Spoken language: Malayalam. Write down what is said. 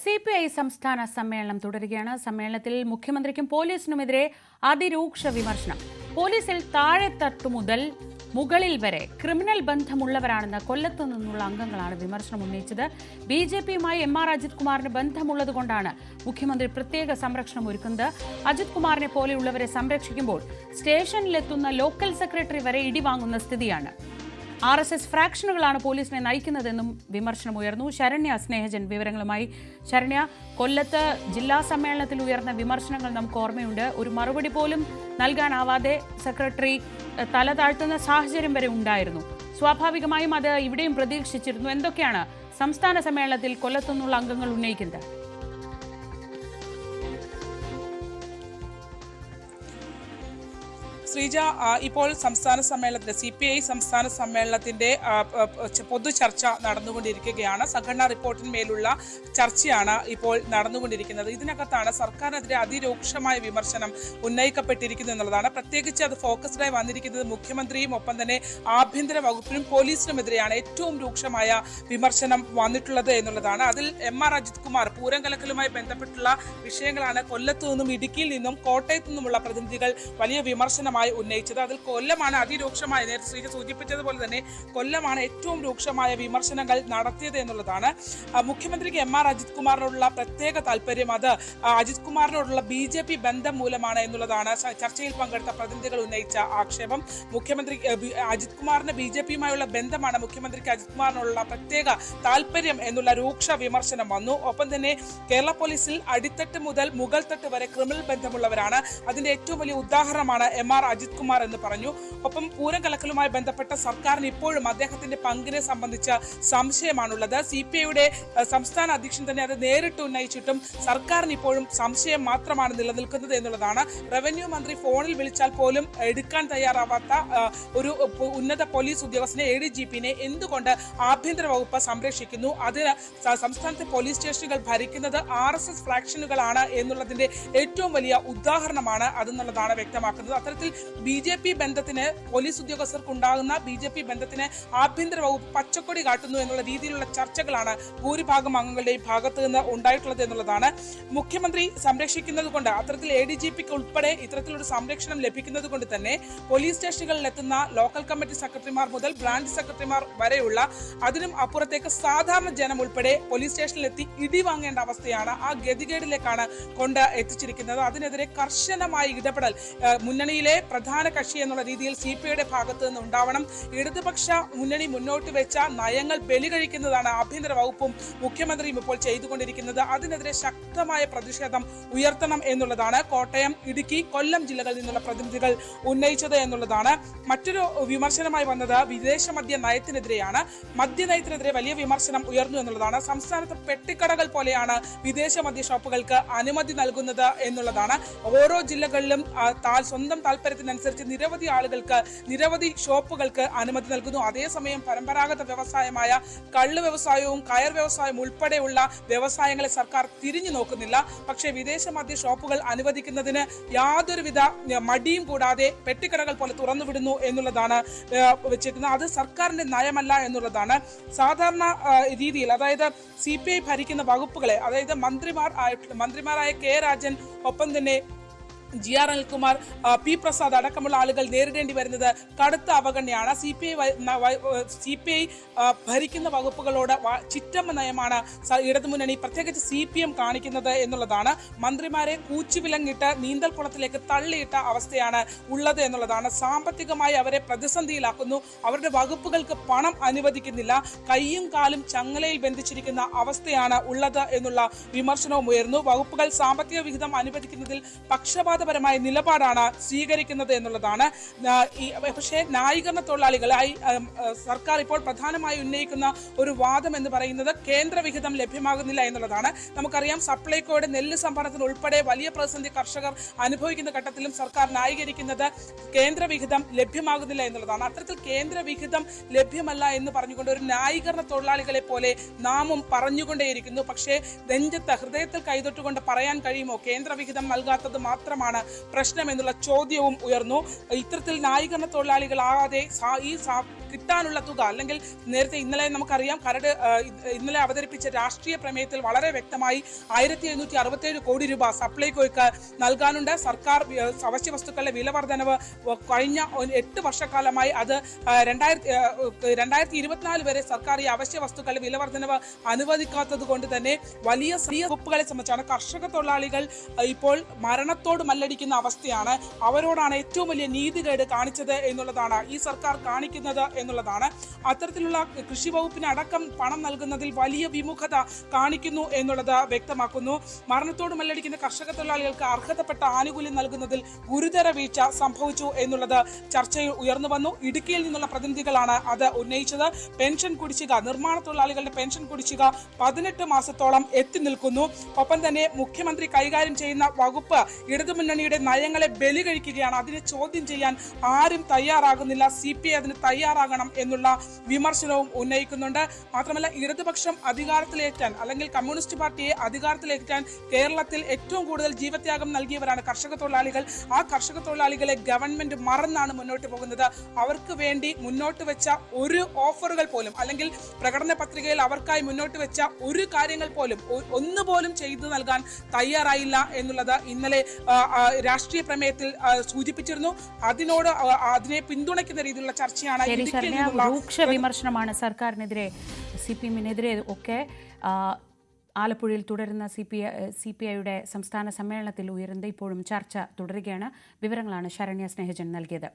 CPI സംസ്ഥാന സമ്മേളനം തുടരുകയാണ്. സമ്മേളനത്തിൽ മുഖ്യമന്ത്രിക്കും പോലീസിനുമെതിരെ അതിരൂക്ഷ വിമർശനം. പോലീസിൽ താഴെത്തട്ടു മുതൽ മുകളിൽ വരെ ക്രിമിനൽ ബന്ധമുള്ളവരാണെന്ന് കൊല്ലത്തു നിന്നുള്ള അംഗങ്ങളാണ് വിമർശനം ഉന്നയിച്ചത്. BJPയുമായി MR അജിത് കുമാറിന് ബന്ധമുള്ളതുകൊണ്ടാണ് മുഖ്യമന്ത്രി പ്രത്യേക സംരക്ഷണം ഒരുക്കുന്നത്. അജിത് കുമാറിനെ പോലെയുള്ളവരെ സംരക്ഷിക്കുമ്പോൾ സ്റ്റേഷനിലെത്തുന്ന ലോക്കൽ സെക്രട്ടറി വരെ ഇടിവാങ്ങുന്ന സ്ഥിതിയാണ്. RSS ഫ്രാക്ഷനുകളാണ് പോലീസിനെ നയിക്കുന്നതെന്നും വിമർശനമുയർന്നു. ശരണ്യ സ്നേഹജൻ വിവരങ്ങളുമായി. ശരണ്യ, കൊല്ലത്ത് ജില്ലാ സമ്മേളനത്തിൽ ഉയർന്ന വിമർശനങ്ങൾ നമുക്ക് ഓർമ്മയുണ്ട്. ഒരു മറുപടി പോലും നൽകാനാവാതെ സെക്രട്ടറി തല താഴ്ത്തുന്ന സാഹചര്യം വരെ ഉണ്ടായിരുന്നു. സ്വാഭാവികമായും അത് ഇവിടെയും പ്രതീക്ഷിച്ചിരുന്നു. എന്തൊക്കെയാണ് സംസ്ഥാന സമ്മേളനത്തിൽ കൊല്ലത്തുനിന്നുള്ള അംഗങ്ങൾ ഉന്നയിക്കുന്നത്? ശ്രീജ, ഇപ്പോൾ സംസ്ഥാന സമ്മേളനത്തിന്റെ CPI സംസ്ഥാന സമ്മേളനത്തിന്റെ പൊതു ചർച്ച നടന്നുകൊണ്ടിരിക്കുകയാണ്. സംഘടനാ റിപ്പോർട്ടിന്മേലുള്ള ചർച്ചയാണ് ഇപ്പോൾ നടന്നുകൊണ്ടിരിക്കുന്നത്. ഇതിനകത്താണ് സർക്കാരിനെതിരെ അതിരൂക്ഷമായ വിമർശനം ഉന്നയിക്കപ്പെട്ടിരിക്കുന്നത് എന്നുള്ളതാണ്. പ്രത്യേകിച്ച് അത് ഫോക്കസ്ഡായി വന്നിരിക്കുന്നത് മുഖ്യമന്ത്രിയും ഒപ്പം തന്നെ ആഭ്യന്തര വകുപ്പിനും പോലീസിനുമെതിരെയാണ് ഏറ്റവും രൂക്ഷമായ വിമർശനം വന്നിട്ടുള്ളത് എന്നുള്ളതാണ്. അതിൽ MR അജിത് കുമാർ പൂരം കലക്കലുമായി ബന്ധപ്പെട്ടുള്ള വിഷയങ്ങളാണ് കൊല്ലത്തു നിന്നും ഇടുക്കിയിൽ നിന്നും കോട്ടയത്തു നിന്നുമുള്ള പ്രതിനിധികൾ വലിയ വിമർശനമായി ഉന്നയിച്ചത്. അതിൽ കൊല്ലമാണ് അതിരൂക്ഷമായ, നേരത്തെ ശ്രീജ സൂചിപ്പിച്ചതുപോലെ തന്നെ കൊല്ലമാണ് ഏറ്റവും രൂക്ഷമായ വിമർശനങ്ങൾ നടത്തിയത് എന്നുള്ളതാണ്. മുഖ്യമന്ത്രിക്ക് MR അജിത് കുമാറിനോടുള്ള പ്രത്യേക താല്പര്യം അത് അജിത് കുമാറിനോടുള്ള BJP ബന്ധം മൂലമാണ് എന്നുള്ളതാണ് ചർച്ചയിൽ പങ്കെടുത്ത പ്രതിനിധികൾ ഉന്നയിച്ച ആക്ഷേപം. മുഖ്യമന്ത്രി അജിത് കുമാറിന് BJPയുമായുള്ള ബന്ധമാണ് മുഖ്യമന്ത്രിക്ക് അജിത് കുമാറിനോടുള്ള പ്രത്യേക താല്പര്യം എന്നുള്ള രൂക്ഷ വിമർശനം വന്നു. ഒപ്പം തന്നെ കേരള പോലീസിൽ അടിത്തട്ട് മുതൽ മുകൾ തട്ട് വരെ ക്രിമിനൽ ബന്ധമുള്ളവരാണ്. അതിന്റെ ഏറ്റവും വലിയ ഉദാഹരണമാണ് MR അജിത് കുമാർ എന്ന് പറഞ്ഞു. ഒപ്പം പൂരം കലക്കലുമായി ബന്ധപ്പെട്ട സർക്കാരിന് ഇപ്പോഴും അദ്ദേഹത്തിന്റെ പങ്കിനെ സംബന്ധിച്ച സംശയമാണുള്ളത്. CPIയുടെ സംസ്ഥാന അധ്യക്ഷൻ തന്നെ അത് നേരിട്ട് ഉന്നയിച്ചിട്ടും സർക്കാരിന് ഇപ്പോഴും സംശയം മാത്രമാണ് നിലനിൽക്കുന്നത് എന്നുള്ളതാണ്. റവന്യൂ മന്ത്രി ഫോണിൽ വിളിച്ചാൽ പോലും എടുക്കാൻ തയ്യാറാവാത്ത ഒരു ഉന്നത പോലീസ് ഉദ്യോഗസ്ഥനെ ADGPനെ എന്തുകൊണ്ട് ആഭ്യന്തര വകുപ്പ് സംരക്ഷിക്കുന്നു? അതിന് സംസ്ഥാനത്തെ പോലീസ് സ്റ്റേഷനുകൾ ഭരിക്കുന്നത് RSS ഫ്രാക്ഷനുകളാണ് എന്നുള്ളതിന്റെ ഏറ്റവും വലിയ ഉദാഹരണമാണ് അതെന്നുള്ളതാണ് വ്യക്തമാക്കുന്നത്. അത്തരത്തിൽ BJP ബന്ധത്തിന് പോലീസ് ഉദ്യോഗസ്ഥർക്ക് ഉണ്ടാകുന്ന BJP ബന്ധത്തിന് ആഭ്യന്തര വകുപ്പ് പച്ചക്കൊടി കാട്ടുന്നു എന്നുള്ള രീതിയിലുള്ള ചർച്ചകളാണ് ഭൂരിഭാഗം അംഗങ്ങളുടെയും ഭാഗത്ത് നിന്ന് ഉണ്ടായിട്ടുള്ളത് എന്നുള്ളതാണ്. മുഖ്യമന്ത്രി സംരക്ഷിക്കുന്നത് കൊണ്ട് അത്തരത്തിൽ ADGPക്ക് ഉൾപ്പെടെ ഇത്തരത്തിലൊരു സംരക്ഷണം ലഭിക്കുന്നത് കൊണ്ട് തന്നെ പോലീസ് സ്റ്റേഷനുകളിൽ എത്തുന്ന ലോക്കൽ കമ്മിറ്റി സെക്രട്ടറിമാർ മുതൽ ബ്രാഞ്ച് സെക്രട്ടറിമാർ വരെയുള്ള അതിനും അപ്പുറത്തേക്ക് സാധാരണ ജനം ഉൾപ്പെടെ പോലീസ് സ്റ്റേഷനിലെത്തി ഇടി വാങ്ങേണ്ട അവസ്ഥയാണ്. ആ ഗതികേടിലേക്കാണ് കൊണ്ട് എത്തിച്ചിരിക്കുന്നത്. അതിനെതിരെ കർശനമായ ഇടപെടൽ മുന്നണിയിലെ പ്രധാന കക്ഷി എന്നുള്ള രീതിയിൽ CPIയുടെ ഭാഗത്ത് നിന്ന് ഉണ്ടാവണം. ഇടതുപക്ഷ മുന്നണി മുന്നോട്ട് വെച്ച നയങ്ങൾ ബലി കഴിക്കുന്നതാണ് ആഭ്യന്തര വകുപ്പും മുഖ്യമന്ത്രിയും ഇപ്പോൾ ചെയ്തുകൊണ്ടിരിക്കുന്നത്. അതിനെതിരെ ശക്തമായ പ്രതിഷേധം ഉയർത്തണം എന്നുള്ളതാണ് കോട്ടയം, ഇടുക്കി, കൊല്ലം ജില്ലകളിൽ നിന്നുള്ള പ്രതിനിധികൾ ഉന്നയിച്ചത് എന്നുള്ളതാണ്. മറ്റൊരു വിമർശനമായി വന്നത് വിദേശ മദ്യ നയത്തിനെതിരെയാണ്. മദ്യനയത്തിനെതിരെ വലിയ വിമർശനം ഉയർന്നു എന്നുള്ളതാണ്. സംസ്ഥാനത്ത് പെട്ടിക്കടകൾ പോലെയാണ് വിദേശ മദ്യ ഷോപ്പുകൾക്ക് അനുമതി നൽകുന്നത് എന്നുള്ളതാണ്. ഓരോ ജില്ലകളിലും സ്വന്തം താല്പര്യത്തിനനുസരിച്ച് നിരവധി ആളുകൾക്ക് നിരവധി ഷോപ്പുകൾക്ക് അനുമതി നൽകുന്നു. അതേസമയം പരമ്പരാഗത വ്യവസായമായ കള്ള് വ്യവസായവും കയർ വ്യവസായവും ഉൾപ്പെടെയുള്ള വ്യവസായങ്ങളെ സർക്കാർ തിരിഞ്ഞു നോക്കുന്നില്ല. പക്ഷേ വിദേശ മദ്യ ഷോപ്പുകൾ അനുവദിക്കുന്നതിന് യാതൊരുവിധ മടിയും കൂടാതെ പെട്ടിക്കടകൾ പോലെ തുറന്നുവിടുന്നു എന്നുള്ളതാണ് വെച്ചിരിക്കുന്നത്. അത് സർക്കാരിന്റെ നയമല്ല എന്നുള്ളതാണ്. സാധാരണ രീതിയിൽ അതായത് CPI ഭരിക്കുന്ന വകുപ്പുകളെ, അതായത് മന്ത്രിമാരായ K രാജൻ, ഒപ്പം തന്നെ GR അനിൽകുമാർ, P പ്രസാദ് അടക്കമുള്ള ആളുകൾ നേരിടേണ്ടി വരുന്നത് കടുത്ത അവഗണനയാണ്. CPI ഭരിക്കുന്ന വകുപ്പുകളോട് ചിറ്റമ്മ നയമാണ് ഇടതുമുന്നണി പ്രത്യേകിച്ച് CPM കാണിക്കുന്നത് എന്നുള്ളതാണ്. മന്ത്രിമാരെ കൂച്ചുവിലങ്ങിട്ട് നീന്തൽക്കുളത്തിലേക്ക് തള്ളിയിട്ട അവസ്ഥയാണ് ഉള്ളത് എന്നുള്ളതാണ്. സാമ്പത്തികമായി അവരെ പ്രതിസന്ധിയിലാക്കുന്നു. അവരുടെ വകുപ്പുകൾക്ക് പണം അനുവദിക്കുന്നില്ല. കൈയും കാലും ചങ്ങലയിൽ ബന്ധിച്ചിരിക്കുന്ന അവസ്ഥയാണ് ഉള്ളത് എന്നുള്ള വിമർശനവും ഉയർന്നു. വകുപ്പുകൾ സാമ്പത്തിക വിഹിതം അനുവദിക്കുന്നതിൽ പക്ഷപാത പരമായ നിലപാടാണ് സ്വീകരിക്കുന്നത് എന്നുള്ളതാണ്. പക്ഷേ ന്യായീകരണ തൊഴിലാളികളായി സർക്കാർ ഇപ്പോൾ പ്രധാനമായി ഉന്നയിക്കുന്ന ഒരു വാദം എന്ന് പറയുന്നത് കേന്ദ്ര വിഹിതം ലഭ്യമാകുന്നില്ല എന്നുള്ളതാണ്. നമുക്കറിയാം, സപ്ലൈകോയുടെ നെല്ല് സംഭരണത്തിന് ഉൾപ്പെടെ വലിയ പ്രതിസന്ധി കർഷകർ അനുഭവിക്കുന്ന ഘട്ടത്തിലും സർക്കാർ ന്യായീകരിക്കുന്നത് കേന്ദ്ര വിഹിതം ലഭ്യമാകുന്നില്ല എന്നുള്ളതാണ്. അത്തരത്തിൽ കേന്ദ്ര വിഹിതം ലഭ്യമല്ല എന്ന് പറഞ്ഞുകൊണ്ട് ഒരു ന്യായീകരണ തൊഴിലാളികളെ പോലെ നാമും പറഞ്ഞുകൊണ്ടേയിരിക്കുന്നു. പക്ഷേ നെഞ്ചത്ത് ഹൃദയത്തിൽ കൈതൊട്ടുകൊണ്ട് പറയാൻ കഴിയുമോ കേന്ദ്ര വിഹിതം നൽകാത്തത് മാത്രമാണ് പ്രശ്നം എന്നുള്ള ചോദ്യവും ഉയർന്നു. ഇത്തരത്തിൽ ന്യായീകരണ തൊഴിലാളികളാകാതെ ഈ കിട്ടാനുള്ള തുക, അല്ലെങ്കിൽ നേരത്തെ ഇന്നലെ നമുക്കറിയാം ഇന്നലെ അവതരിപ്പിച്ച രാഷ്ട്രീയ പ്രമേയത്തിൽ വളരെ വ്യക്തമായി 1767 കോടി രൂപ സപ്ലൈകോയ്ക്ക് നൽകാനുണ്ട്. സർക്കാർ അവശ്യ വസ്തുക്കളുടെ വില വർധനവ് കഴിഞ്ഞ 8 വർഷക്കാലമായി അത് 2024 വരെ സർക്കാർ ഈ അവശ്യ വസ്തുക്കളുടെ വില വർധനവ് അനുവദിക്കാത്തത് കൊണ്ട് തന്നെ വലിയ വകുപ്പുകളെ സംബന്ധിച്ചാണ് കർഷക തൊഴിലാളികൾ ഇപ്പോൾ മരണത്തോട് മല്ലടിക്കുന്ന അവസ്ഥയാണ്. അവരോടാണ് ഏറ്റവും വലിയ നീതികേട് കാണിച്ചത് എന്നുള്ളതാണ് ഈ സർക്കാർ കാണിക്കുന്നത് എന്നുള്ളതാണ്. അത്തരത്തിലുള്ള കൃഷി വകുപ്പിന് അടക്കം പണം നൽകുന്നതിൽ വലിയ വിമുഖത കാണിക്കുന്നു എന്നുള്ളത് വ്യക്തമാക്കുന്നു. മരണത്തോട് മല്ലടിക്കുന്ന കർഷക തൊഴിലാളികൾക്ക് അർഹതപ്പെട്ട ആനുകൂല്യം നൽകുന്നതിൽ ഗുരുതര വീഴ്ച സംഭവിച്ചു എന്നുള്ളത് ചർച്ചയിൽ ഉയർന്നു വന്നു. ഇടുക്കിയിൽ നിന്നുള്ള പ്രതിനിധികളാണ് അത് ഉന്നയിച്ചത്. പെൻഷൻ കുടിശ്ശിക, നിർമ്മാണ തൊഴിലാളികളുടെ പെൻഷൻ കുടിശ്ശിക 18 മാസത്തോളം എത്തി നിൽക്കുന്നു. ഒപ്പം തന്നെ മുഖ്യമന്ത്രി കൈകാര്യം ചെയ്യുന്ന വകുപ്പ് ഇടതുമുന്നണിയുടെ നയങ്ങളെ ബലി കഴിക്കുകയാണ്. അതിനെ ചോദ്യം ചെയ്യാൻ ആരും തയ്യാറാകുന്നില്ല. CPI അതിന് തയ്യാറാകണം എന്നുള്ള വിമർശനവും ഉന്നയിക്കുന്നുണ്ട്. മാത്രമല്ല, ഇടതുപക്ഷം അധികാരത്തിലേറ്റാൻ അല്ലെങ്കിൽ കമ്മ്യൂണിസ്റ്റ് പാർട്ടിയെ അധികാരത്തിലേറ്റാൻ കേരളത്തിൽ ഏറ്റവും കൂടുതൽ ജീവത്യാഗം നൽകിയവരാണ് കർഷക തൊഴിലാളികൾ. ആ കർഷക തൊഴിലാളികളെ ഗവൺമെന്റ് മറന്നാണ് മുന്നോട്ട് പോകുന്നത്. അവർക്ക് വേണ്ടി മുന്നോട്ട് വെച്ച ഒരു ഓഫറുകൾ പോലും, അല്ലെങ്കിൽ പ്രകടന പത്രികയിൽ അവർക്കായി മുന്നോട്ട് വെച്ച ഒരു കാര്യങ്ങൾ പോലും ഒന്നുപോലും ചെയ്തു നൽകാൻ തയ്യാറായില്ല എന്നുള്ളത് ഇന്നലെ രാഷ്ട്രീയ പ്രമേയത്തിൽ സൂചിപ്പിച്ചിരുന്നു. അതിനെ പിന്തുണയ്ക്കുന്ന രീതിയിലുള്ള ചർച്ചയാണ്. രൂക്ഷ വിമർശനമാണ് സർക്കാരിനെതിരെ, CPM-നെതിരെ ഒക്കെ ആലപ്പുഴയിൽ തുടരുന്ന CPI-യുടെ സംസ്ഥാന സമ്മേളനത്തിൽ ഉയരുന്നത്. ഇപ്പോഴും ചർച്ച തുടരുകയാണ്. വിവരങ്ങളാണ് ശരണ്യ സ്നേഹജൻ നൽകിയത്.